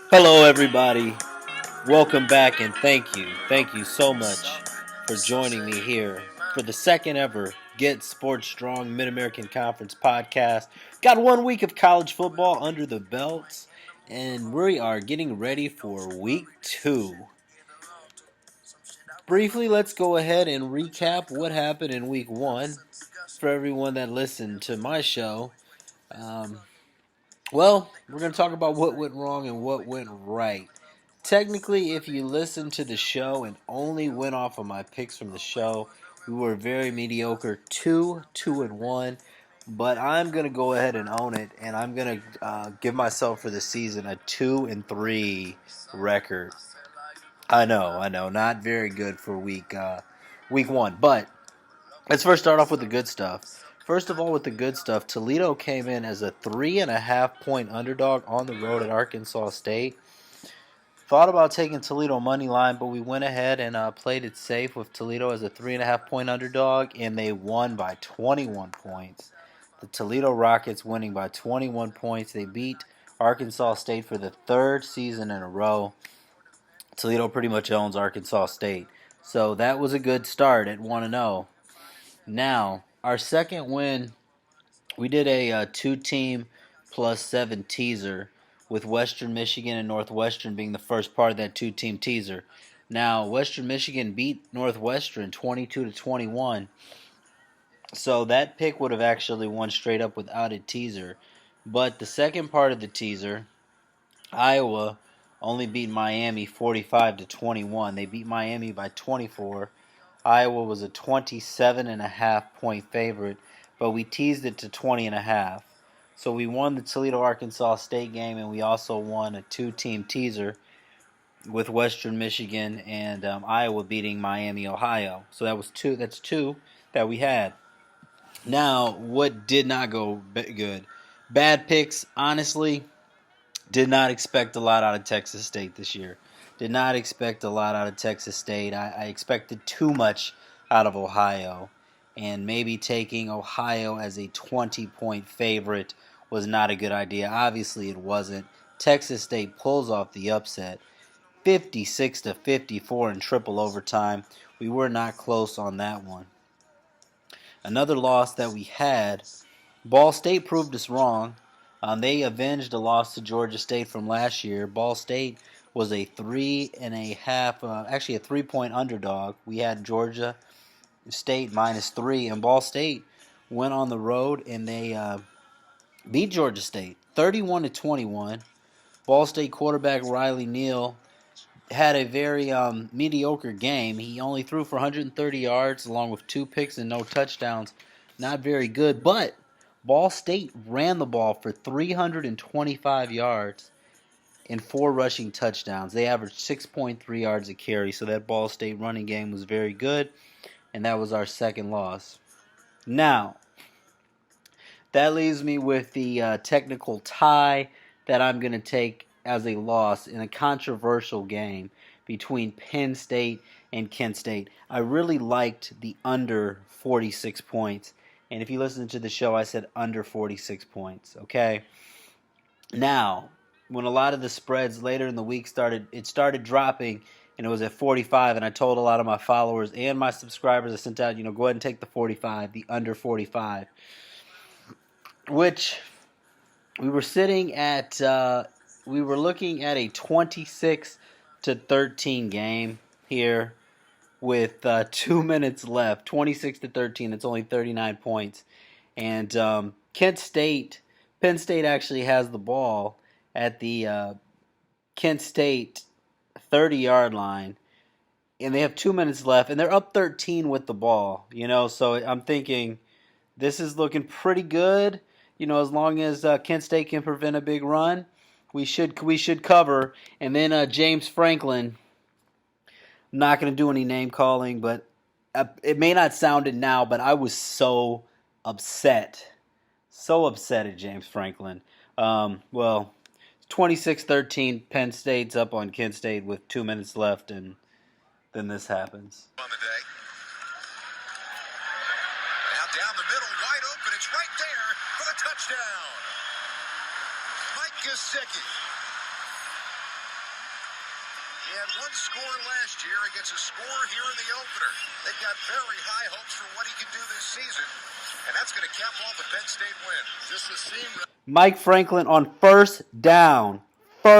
Hello, everybody. Welcome back, and thank you. Thank you so much for joining me here for the second ever Get Sports Strong Mid-American Conference podcast. Got 1 week of college football under the belts, and we are getting ready for week 2. Briefly, let's go ahead and recap what happened in week 1 for everyone that listened to my show. Well, we're going to talk about what went wrong and what went right. Technically, if you listen to the show and only went off of my picks from the show, we were very mediocre, 2-1. But I'm going to go ahead and own it, and I'm going to give myself for the season a 2-3 record. I know, not very good for week 1. But let's first start off with the good stuff. First of all, with the good stuff, Toledo came in as a 3.5-point underdog on the road at Arkansas State. Thought about taking Toledo money line, but we went ahead and played it safe with Toledo as a 3.5-point underdog, and they won by 21 points. The Toledo Rockets winning by 21 points. They beat Arkansas State for the third season in a row. Toledo pretty much owns Arkansas State. So that was a good start at 1-0. Now, our second win, we did a 2-team plus 7 teaser, with Western Michigan and Northwestern being the first part of that 2-team teaser. Now, Western Michigan beat Northwestern 22-21, so that pick would have actually won straight up without a teaser. But the second part of the teaser, Iowa only beat Miami 45-21. They beat Miami by 24. Iowa was a 27.5-point favorite, but we teased it to 20.5. So we won the Toledo-Arkansas State game, and we also won a 2-team teaser with Western Michigan and Iowa beating Miami, Ohio. So that's two that we had. Now, what did not go good? Bad picks, honestly, did not expect a lot out of Texas State this year. Did not expect a lot out of Texas State. I expected too much out of Ohio. And maybe taking Ohio as a 20-point favorite was not a good idea. Obviously, it wasn't. Texas State pulls off the upset, 56-54 in triple overtime. We were not close on that one. Another loss that we had, Ball State proved us wrong. They avenged a loss to Georgia State from last year. Ball State was a 3.5, a 3-point underdog. We had Georgia State -3, and Ball State went on the road and they beat Georgia State 31-21. Ball State quarterback Riley Neal had a very mediocre game. He only threw for 130 yards along with 2 picks and no touchdowns. Not very good, but Ball State ran the ball for 325 yards and 4 rushing touchdowns. They averaged 6.3 yards a carry, so that Ball State running game was very good, and that was our second loss. Now, that leaves me with the technical tie that I'm going to take as a loss in a controversial game between Penn State and Kent State. I really liked the under 46 points. And if you listen to the show, I said under 46 points, okay? Now, when a lot of the spreads later in the week started dropping, and it was at 45, and I told a lot of my followers and my subscribers, I sent out, go ahead and take the 45, the under 45, which we were sitting at, we were looking at a 26-13 game here with 2 minutes left. 26-13, it's only 39 points. And Penn State actually has the ball at the Kent State 30-yard line, and they have 2 minutes left, and they're up 13 with the ball, so I'm thinking this is looking pretty good, as long as Kent State can prevent a big run, we should cover. And then James Franklin, I'm not going to do any name calling, but it may not sound it now, but I was so upset at James Franklin. 26-13, Penn State's up on Kent State with 2 minutes left, and then this happens. down the middle, wide open. It's right there for the touchdown. Mike Gesicki. He had one score last year. He gets a score here in the opener. They've got very high hopes for what he can do this season, and that's going to cap off a Penn State win. Just the seam. Mike Franklin on first down in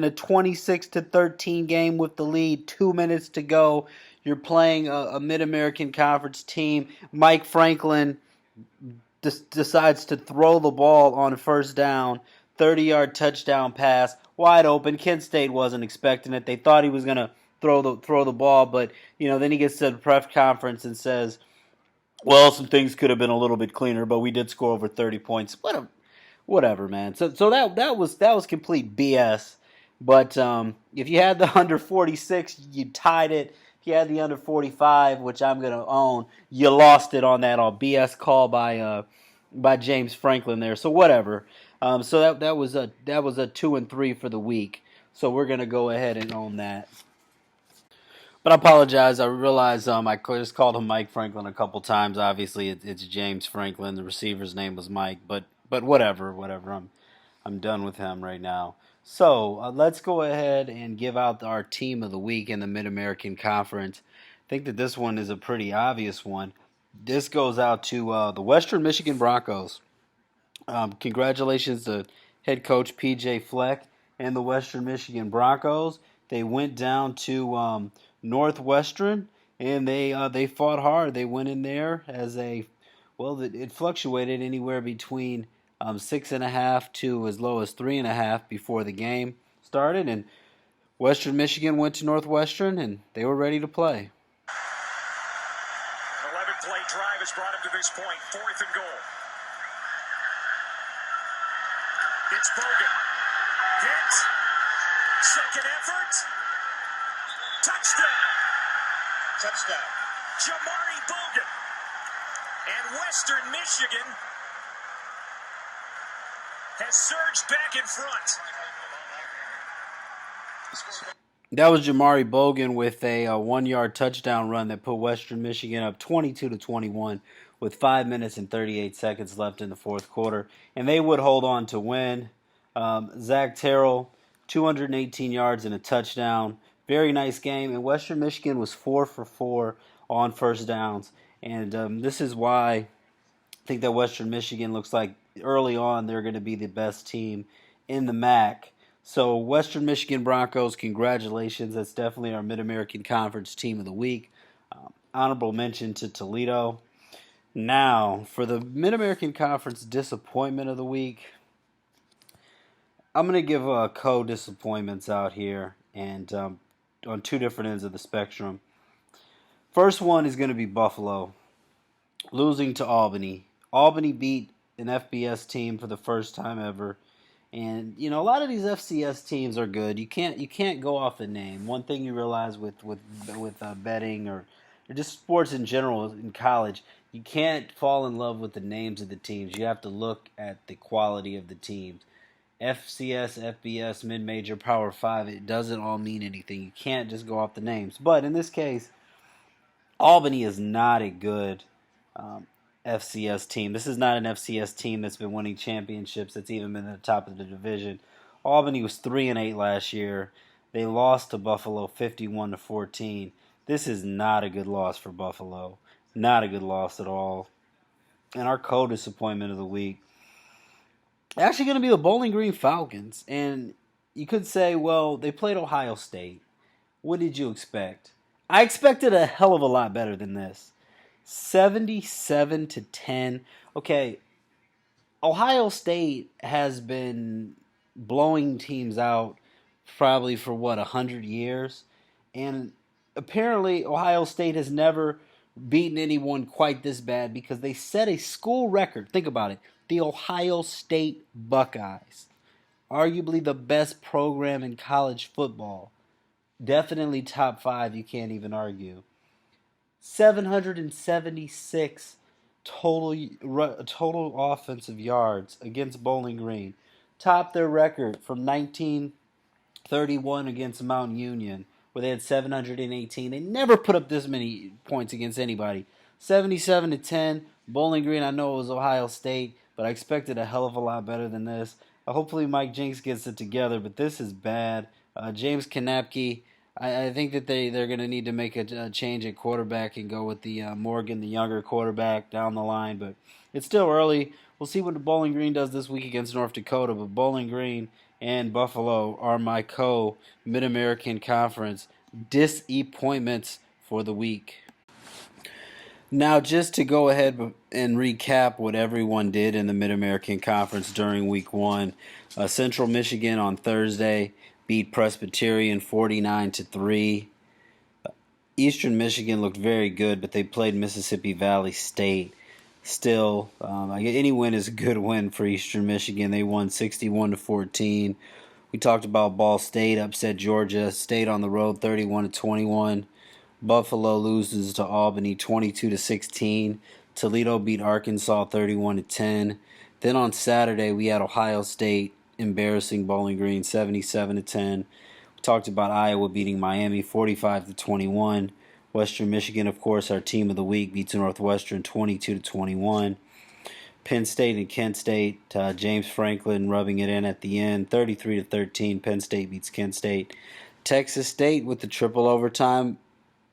a 26-13 game with the lead, 2 minutes to go. You're playing a Mid-American Conference team. Mike Franklin decides to throw the ball on first down, 30-yard touchdown pass, wide open. Kent State wasn't expecting it. They thought he was going to throw the ball, but then he gets to the press conference and says, well, some things could have been a little bit cleaner, but we did score over 30 points. Whatever, man. So that was complete BS. But if you had the under 46, you tied it. If you had the under 45, which I'm gonna own, you lost it on that all BS call by James Franklin there. So whatever. So that was a 2-3 for the week. So we're gonna go ahead and own that. But I apologize. I realized I just called him Mike Franklin a couple times. Obviously, it's James Franklin. The receiver's name was Mike. But whatever. I'm done with him right now. So let's go ahead and give out our team of the week in the Mid-American Conference. I think that this one is a pretty obvious one. This goes out to the Western Michigan Broncos. Congratulations to head coach P.J. Fleck and the Western Michigan Broncos. They went down to Northwestern, and they fought hard. They went in there it fluctuated anywhere between 6.5 to as low as 3.5 before the game started, and Western Michigan went to Northwestern, and they were ready to play. An 11-play drive has brought him to this point, 4th and goal. It's Bogan. Hit. Second effort. Touchdown. Jamari Bogan. And Western Michigan has surged back in front. That was Jamari Bogan with a 1-yard touchdown run that put Western Michigan up 22-21 with 5 minutes and 38 seconds left in the fourth quarter. And they would hold on to win. Zach Terrell, 218 yards and a touchdown. Very nice game. And Western Michigan was 4 for 4 on first downs. And this is why I think that Western Michigan looks like early on they're going to be the best team in the MAC. So Western Michigan Broncos, congratulations. That's definitely our Mid-American Conference Team of the Week. Honorable mention to Toledo. Now, for the Mid-American Conference Disappointment of the Week, I'm going to give co-disappointments out here and on two different ends of the spectrum. First one is going to be Buffalo, losing to Albany. Albany beat an FBS team for the first time ever. And a lot of these FCS teams are good. You can't go off the name. One thing you realize with betting or just sports in general in college, you can't fall in love with the names of the teams. You have to look at the quality of the teams. FCS, FBS, mid-major, Power 5, it doesn't all mean anything. You can't just go off the names. But in this case, Albany is not a good FCS team. This is not an FCS team that's been winning championships, that's even been at the top of the division. Albany was 3-8 last year. They lost to Buffalo 51-14. This is not a good loss for Buffalo. Not a good loss at all. And our co-disappointment of the week, actually going to be the Bowling Green Falcons. And you could say, well, they played Ohio State. What did you expect? I expected a hell of a lot better than this. 77-10. Okay, Ohio State has been blowing teams out probably for 100 years, and apparently Ohio State has never beaten anyone quite this bad because they set a school record. Think about it. The Ohio State Buckeyes, arguably the best program in college football, definitely top 5, you can't even argue. 776 total offensive yards against Bowling Green. Topped their record from 1931 against Mount Union where they had 718. They never put up this many points against anybody. 77-10. Bowling Green, I know it was Ohio State, but I expected a hell of a lot better than this. Hopefully Mike Jinks gets it together, but this is bad. James Kanapke, I think that they're going to need to make a change at quarterback and go with the Morgan, the younger quarterback, down the line. But it's still early. We'll see what the Bowling Green does this week against North Dakota. But Bowling Green and Buffalo are my co-Mid-American Conference disappointments for the week. Now, just to go ahead and recap what everyone did in the Mid-American Conference during Week 1, Central Michigan on Thursday beat Presbyterian 49-3. Eastern Michigan looked very good, but they played Mississippi Valley State. Still, any win is a good win for Eastern Michigan. They won 61-14. We talked about Ball State upset Georgia State on the road 31-21. Buffalo loses to Albany 22-16. Toledo beat Arkansas 31-10. Then on Saturday we had Ohio State embarrassing Bowling Green 77-10. We talked about Iowa beating Miami 45-21. Western Michigan, of course, our team of the week, beats Northwestern 22-21. Penn State and Kent State, James Franklin rubbing it in at the end, 33-13. Penn State beats Kent State. Texas State with the triple overtime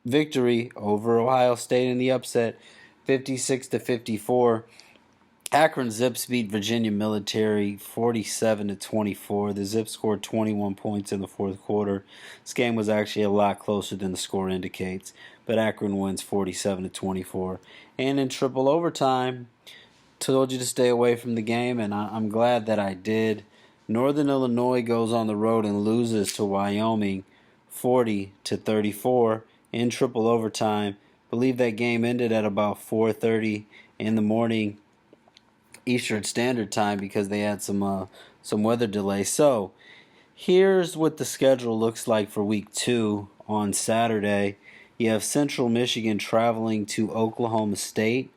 victory over Ohio State in the upset, 56-54. Akron Zips beat Virginia Military 47-24. The Zips scored 21 points in the fourth quarter. This game was actually a lot closer than the score indicates, but Akron wins 47-24. And in triple overtime, told you to stay away from the game, and I'm glad that I did. Northern Illinois goes on the road and loses to Wyoming 40-34 in triple overtime. I believe that game ended at about 4:30 in the morning Eastern Standard Time because they had some weather delay. So here's what the schedule looks like for Week 2 on Saturday. You have Central Michigan traveling to Oklahoma State.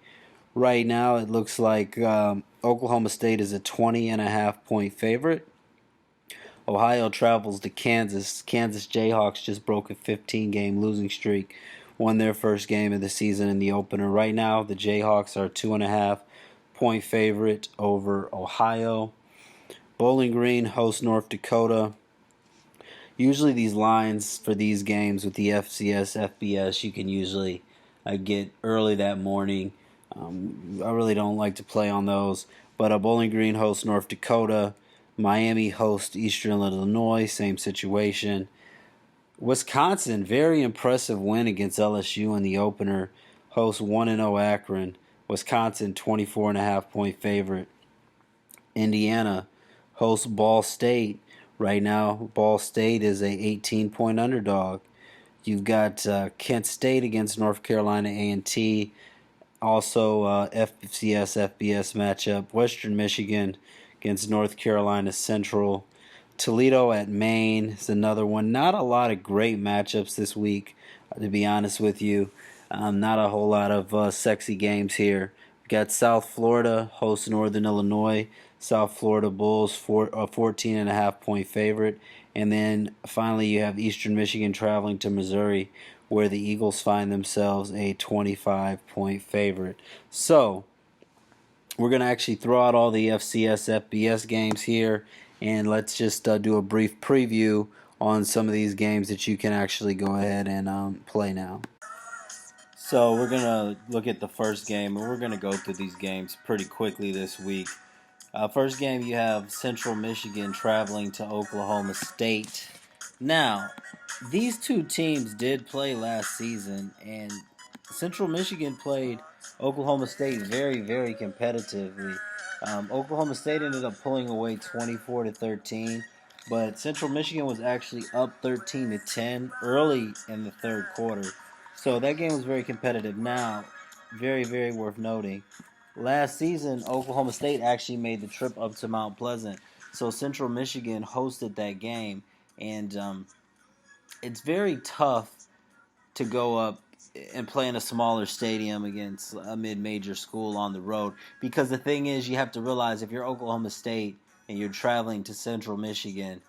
Right now it looks like Oklahoma State is a 20.5-point favorite. Ohio travels to Kansas. Kansas Jayhawks just broke a 15-game losing streak, won their first game of the season in the opener. Right now, the Jayhawks are a 2.5-point favorite over Ohio. Bowling Green hosts North Dakota. Usually these lines for these games with the FCS, FBS, you can usually get early that morning. I really don't like to play on those. But Bowling Green hosts North Dakota. Miami hosts Eastern Illinois, same situation. Wisconsin, very impressive win against LSU in the opener, hosts 1-0 Akron. Wisconsin, 24.5-point favorite. Indiana hosts Ball State. Right now, Ball State is a 18-point underdog. You've got Kent State against North Carolina A&T. Also, FCS, FBS matchup. Western Michigan against North Carolina Central. Toledo at Maine is another one. Not a lot of great matchups this week, to be honest with you. Not a whole lot of sexy games here. We got South Florida hosts Northern Illinois. South Florida Bulls, a 14.5-point favorite. And then finally you have Eastern Michigan traveling to Missouri, where the Eagles find themselves a 25-point favorite. So we're going to actually throw out all the FCS, FBS games here, and let's just do a brief preview on some of these games that you can actually go ahead and play now. So we're going to look at the first game, and we're going to go through these games pretty quickly this week. First game, you have Central Michigan traveling to Oklahoma State. Now, these two teams did play last season, and Central Michigan played Oklahoma State very, very competitively. Oklahoma State ended up pulling away 24-13, but Central Michigan was actually up 13-10 early in the third quarter. So that game was very competitive. Now, very, very worth noting, last season Oklahoma State actually made the trip up to Mount Pleasant. So Central Michigan hosted that game, and it's very tough to go up and play in a smaller stadium against a mid-major school on the road, because the thing is, you have to realize if you're Oklahoma State and you're traveling to Central Michigan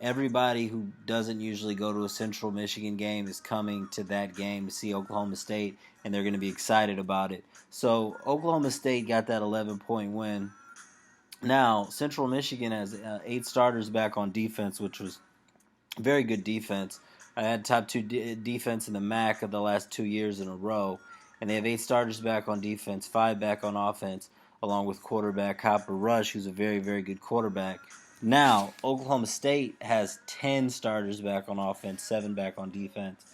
everybody who doesn't usually go to a Central Michigan game is coming to that game to see Oklahoma State, and they're going to be excited about it. So Oklahoma State got that 11-point win. Now, Central Michigan has 8 starters back on defense, which was very good defense. I had top 2 defense in the MAC of the last 2 years in a row. And they have 8 starters back on defense, 5 back on offense, along with quarterback Cooper Rush, who's a very, very good quarterback. Now, Oklahoma State has 10 starters back on offense, 7 back on defense.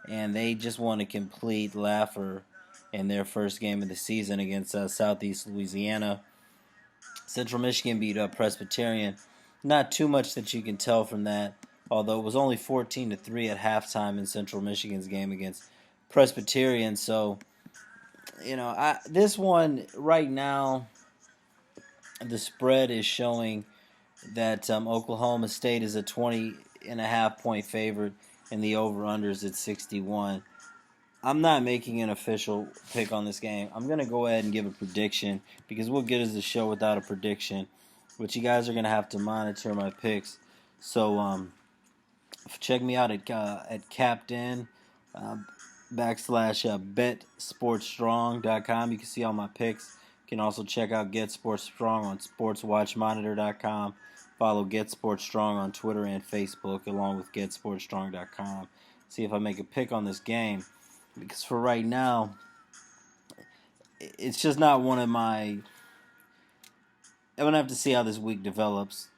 And they just won a complete laugher in their first game of the season against Southeast Louisiana. Central Michigan beat up Presbyterian. Not too much that you can tell from that, although it was only 14-3 at halftime in Central Michigan's game against Presbyterian. So, this one right now, the spread is showing that Oklahoma State is a 20.5-point favorite, and the over-under is at 61. I'm not making an official pick on this game. I'm going to go ahead and give a prediction, because what good is the show without a prediction? But you guys are going to have to monitor my picks. So check me out at Captain /BetSportsStrong.com. You can see all my picks. You can also check out Get Sports Strong on SportsWatchMonitor.com. Follow Get Sports Strong on Twitter and Facebook, along with GetSportsStrong.com. See if I make a pick on this game. Because for right now, it's just not one of my... I'm going to have to see how this week develops.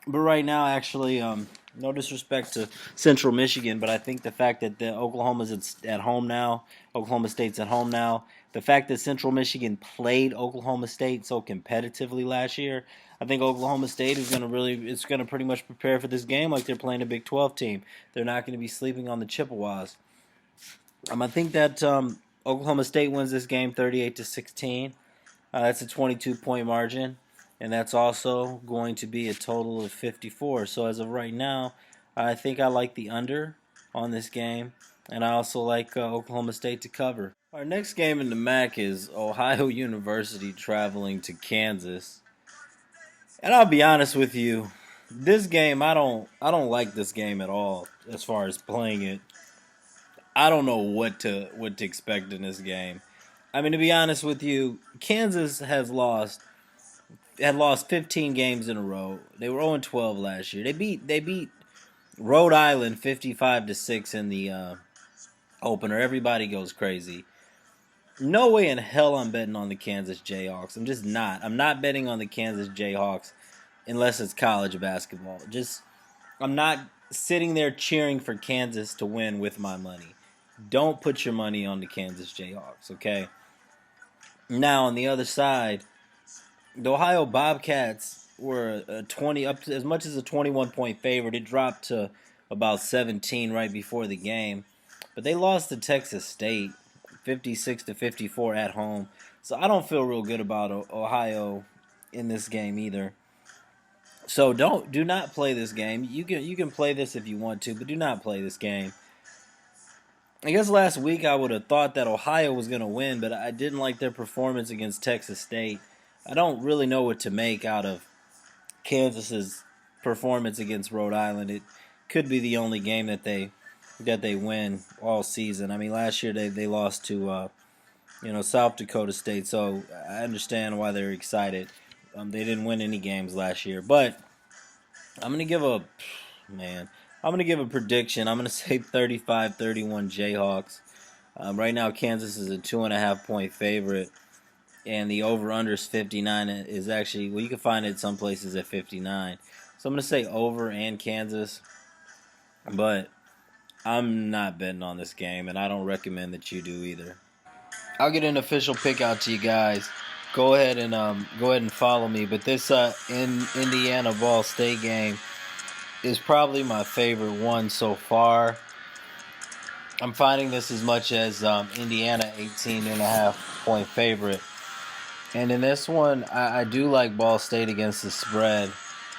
But right now, actually, no disrespect to Central Michigan, but I think the fact that Oklahoma's at home now, Oklahoma State's at home now, the fact that Central Michigan played Oklahoma State so competitively last year, I think Oklahoma State is going to pretty much prepare for this game like they're playing a Big 12 team. They're not going to be sleeping on the Chippewas. I think that Oklahoma State wins this game 38-16. That's a 22-point margin. And that's also going to be a total of 54. So as of right now, I think I like the under on this game. And I also like Oklahoma State to cover. Our next game in the MAC is Ohio University traveling to Kansas. And I'll be honest with you, this game, I don't like this game at all as far as playing it. I don't know what to expect in this game. I mean, to be honest with you, Kansas had lost 15 games in a row. They were 0-12 last year. They beat Rhode Island 55-6 in the opener. Everybody goes crazy. No way in hell I'm betting on the Kansas Jayhawks. I'm just not. I'm not betting on the Kansas Jayhawks unless it's college basketball. I'm not sitting there cheering for Kansas to win with my money. Don't put your money on the Kansas Jayhawks, okay? Now, on the other side, the Ohio Bobcats were up to as much as a 21-point favorite. It dropped to about 17 right before the game. But they lost to Texas State 56-54 at home. So I don't feel real good about Ohio in this game either. So do not play this game. You can play this if you want to, but do not play this game. I guess last week I would have thought that Ohio was going to win, but I didn't like their performance against Texas State. I don't really know what to make out of Kansas's performance against Rhode Island. It could be the only game that they win all season. I mean, last year they lost to South Dakota State, so I understand why they're excited. They didn't win any games last year, but I'm gonna give a prediction. I'm gonna say 35-31 Jayhawks. Right now, Kansas is a 2.5-point favorite. And the over-under is 59. Is actually, you can find it some places at 59. So I'm going to say over and Kansas. But I'm not betting on this game, and I don't recommend that you do either. I'll get an official pick out to you guys. Go ahead and follow me. But this Indiana Ball State game is probably my favorite one so far. I'm finding this as much as Indiana 18.5-point favorite. And in this one, I do like Ball State against the spread.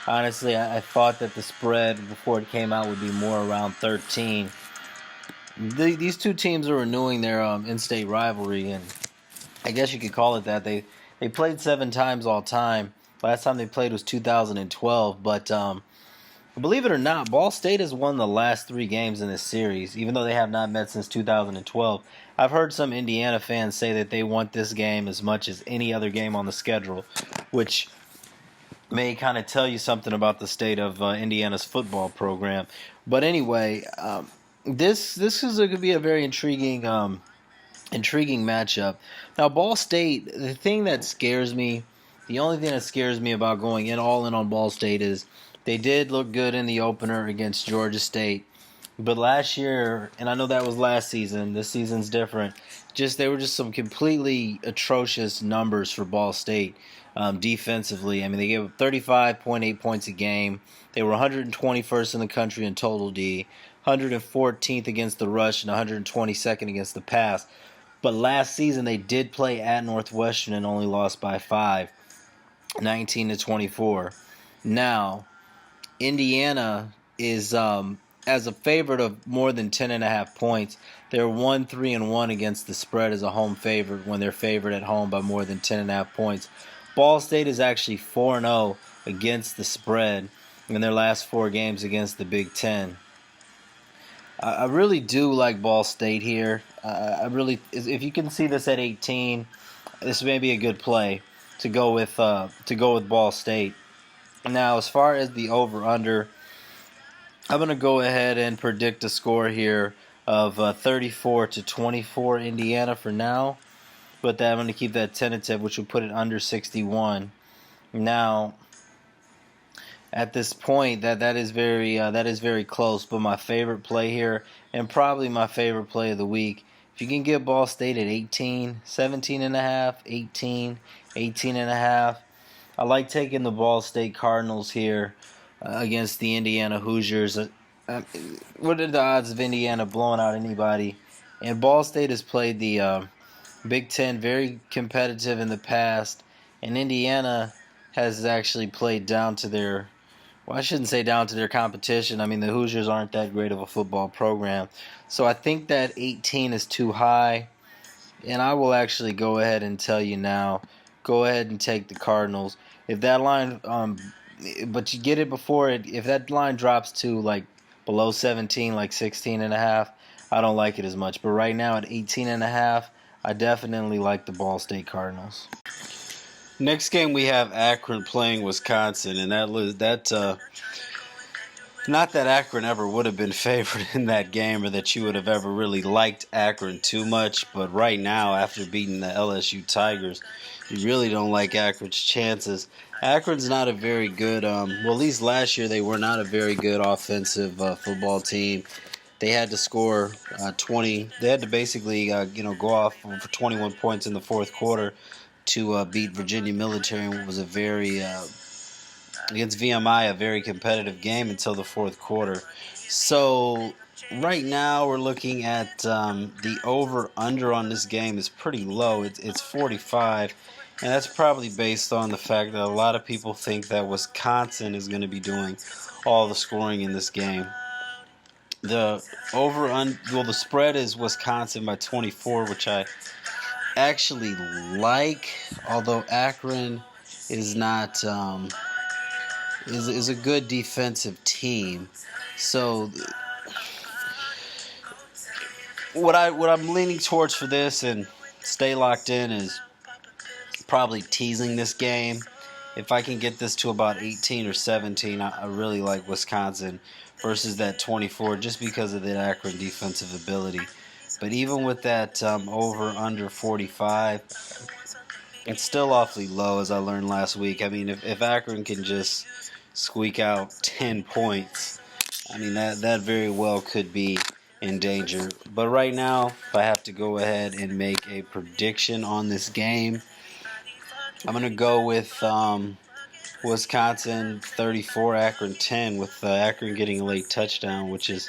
Honestly, I thought that the spread before it came out would be more around 13. These two teams are renewing their in-state rivalry, and I guess you could call it that. They played 7 times all time. Last time they played was 2012, but Believe it or not, Ball State has won the last 3 games in this series, even though they have not met since 2012. I've heard some Indiana fans say that they want this game as much as any other game on the schedule, which may kind of tell you something about the state of Indiana's football program. But anyway, this is going to be a very intriguing matchup. Now, Ball State, the only thing that scares me about going in all in on Ball State is they did look good in the opener against Georgia State. But last year, and I know that was last season, this season's different, they were just some completely atrocious numbers for Ball State defensively. I mean, they gave up 35.8 points a game. They were 121st in the country in total D, 114th against the rush, and 122nd against the pass. But last season, they did play at Northwestern and only lost by 5, 19-24. Now, Indiana is as a favorite of more than 10.5 points. They're 1-3-1 against the spread as a home favorite when they're favored at home by more than 10.5 points. Ball State is actually 4-0 against the spread in their last 4 games against the Big Ten. I really do like Ball State here. If you can see this at 18, this may be a good play to go with Ball State. Now, as far as the over/under, I'm going to go ahead and predict a score here of 34-24 Indiana for now. But I'm going to keep that tentative, which will put it under 61. Now, at this point, that is very close. But my favorite play here, and probably my favorite play of the week, if you can get Ball State at 18, 17.5, 18, 18.5. I like taking the Ball State Cardinals here against the Indiana Hoosiers. What are the odds of Indiana blowing out anybody? And Ball State has played the Big Ten very competitive in the past, and Indiana has actually played down to their, well, I shouldn't say down to their competition. I mean, the Hoosiers aren't that great of a football program. So I think that 18 is too high, and I will actually go ahead and tell you now, go ahead and take the Cardinals. If that line, but you get it before it, if that line drops to like below 17, like 16.5, I don't like it as much. But right now at 18.5, I definitely like the Ball State Cardinals. Next game we have Akron playing Wisconsin, and not that Akron ever would have been favored in that game or that you would have ever really liked Akron too much, but right now, after beating the LSU Tigers, you really don't like Akron's chances. Akron's not a very good, well, at least last year they were not a very good offensive football team. They had to score 20. They had to basically, go off for 21 points in the fourth quarter to beat Virginia Military. It was a very against VMI, a very competitive game until the fourth quarter. So right now we're looking at the over/under on this game is pretty low. It's 45, and that's probably based on the fact that a lot of people think that Wisconsin is going to be doing all the scoring in this game. The the spread is Wisconsin by 24, which I actually like, although Akron is not is a good defensive team. So what I'm leaning towards for this, and stay locked in, is probably teasing this game. If I can get this to about 18 or 17, I really like Wisconsin versus that 24, just because of that Akron defensive ability. But even with that over/under 45, it's still awfully low, as I learned last week. I mean, if Akron can just squeak out 10 points, I mean, that very well could be in danger. But right now, if I have to go ahead and make a prediction on this game, I'm going to go with Wisconsin 34, Akron 10, with Akron getting a late touchdown, which is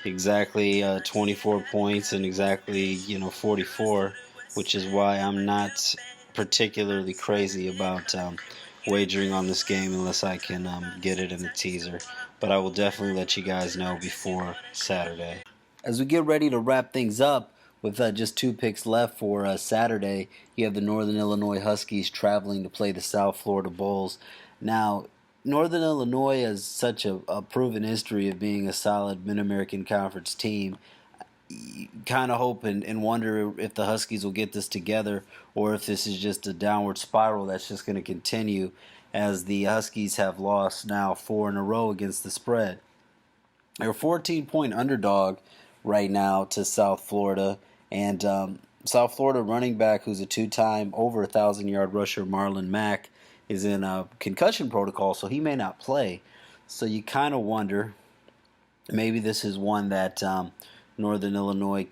exactly 24 points and exactly 44, which is why I'm not particularly crazy about wagering on this game unless I can get it in the teaser. But I will definitely let you guys know before Saturday. As we get ready to wrap things up with just 2 picks left for Saturday, you have the Northern Illinois Huskies traveling to play the South Florida Bulls. Now, Northern Illinois has such a proven history of being a solid Mid-American Conference team. You kind of hope and wonder if the Huskies will get this together or if this is just a downward spiral that's just going to continue as the Huskies have lost now 4 in a row against the spread. They're a 14-point underdog right now to South Florida, and South Florida running back who's a two-time over 1,000-yard rusher, Marlon Mack, is in a concussion protocol, so he may not play. So you kind of wonder, maybe this is one that Northern Illinois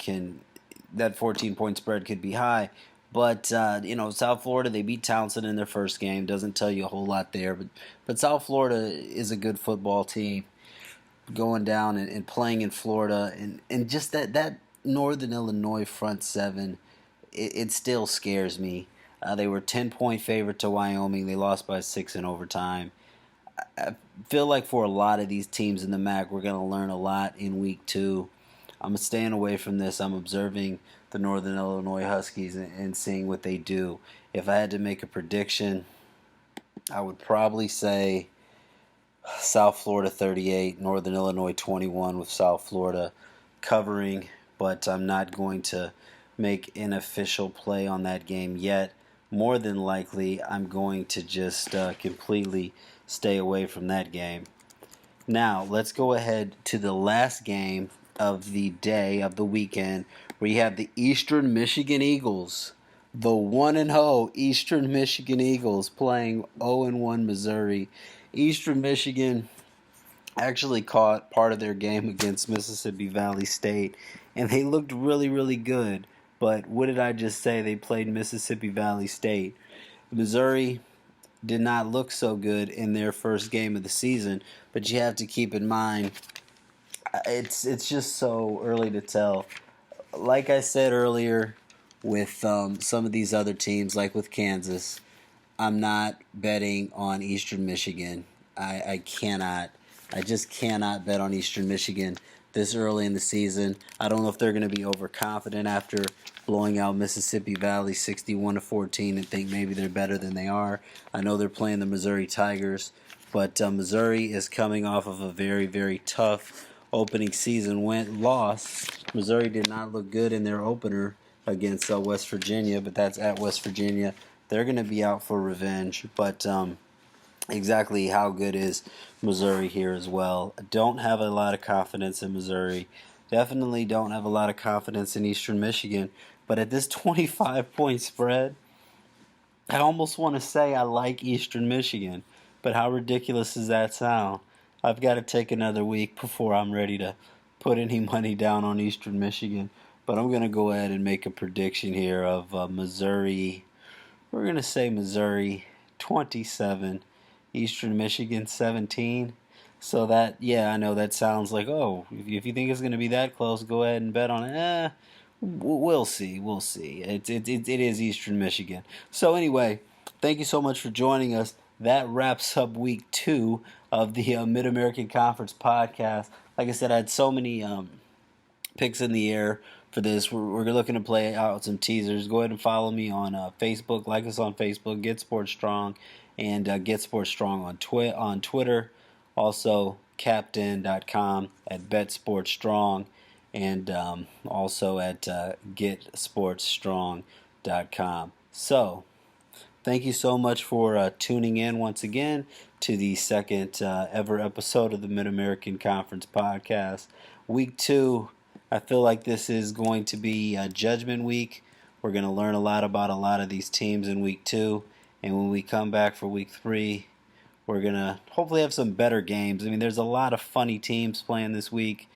that 14-point spread could be high. But, South Florida, they beat Townsend in their first game. Doesn't tell you a whole lot there. But South Florida is a good football team going down and playing in Florida. And just that Northern Illinois front seven, it still scares me. They were 10-point favorite to Wyoming. They lost by 6 in overtime. I feel like for a lot of these teams in the MAC, we're going to learn a lot in week 2. I'm staying away from this. I'm observing the Northern Illinois Huskies and seeing what they do. If I had to make a prediction, I would probably say South Florida 38, Northern Illinois 21 with South Florida covering, but I'm not going to make an official play on that game yet. More than likely, I'm going to just completely stay away from that game. Now, let's go ahead to the last game of the day, of the weekend, where you have the Eastern Michigan Eagles, the 1-0 Eastern Michigan Eagles playing 0-1 Missouri. Eastern Michigan actually caught part of their game against Mississippi Valley State, and they looked really, really good. But what did I just say? They played Mississippi Valley State. Missouri did not look so good in their first game of the season, but you have to keep in mind, it's just so early to tell. Like I said earlier, with some of these other teams, like with Kansas, I'm not betting on Eastern Michigan. I just cannot bet on Eastern Michigan this early in the season. I don't know if they're going to be overconfident after blowing out Mississippi Valley 61-14 and think maybe they're better than they are. I know they're playing the Missouri Tigers, but Missouri is coming off of a very, very tough opening season loss. Missouri did not look good in their opener against West Virginia, but that's at West Virginia. They're going to be out for revenge, but exactly how good is Missouri here as well? I don't have a lot of confidence in Missouri. Definitely don't have a lot of confidence in Eastern Michigan. But at this 25-point spread, I almost want to say I like Eastern Michigan. But how ridiculous does that sound? I've got to take another week before I'm ready to put any money down on Eastern Michigan. But I'm going to go ahead and make a prediction here of Missouri. We're going to say Missouri 27, Eastern Michigan 17. So that, I know that sounds like, oh, if you think it's going to be that close, go ahead and bet on it. We'll see. We'll see. It is Eastern Michigan. So anyway, thank you so much for joining us. That wraps up week 2 of the Mid-American Conference podcast. Like I said, I had so many picks in the air for this. We're looking to play out some teasers. Go ahead and follow me on Facebook. Like us on Facebook, Get Sports Strong, and Get Sports Strong on Twitter. Also, captain.com at BetSportsStrong, and also at GetSportsStrong.com. So, thank you so much for tuning in once again to the second ever episode of the Mid-American Conference podcast. Week 2, I feel like this is going to be Judgment Week. We're going to learn a lot about a lot of these teams in Week 2. And when we come back for Week 3, we're going to hopefully have some better games. I mean, there's a lot of funny teams playing this week.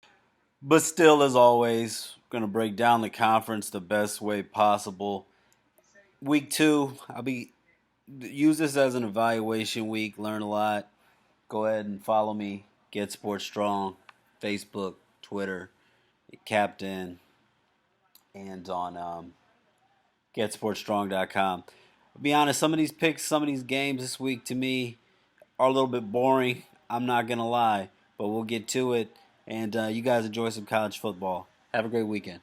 But still, as always, we're going to break down the conference the best way possible. Week 2, use this as an evaluation week. Learn a lot. Go ahead and follow me. Get Sports Strong. Facebook, Twitter, Captain, and on GetSportsStrong.com. I'll be honest, some of these picks, some of these games this week to me are a little bit boring. I'm not going to lie, but we'll get to it. And you guys enjoy some college football. Have a great weekend.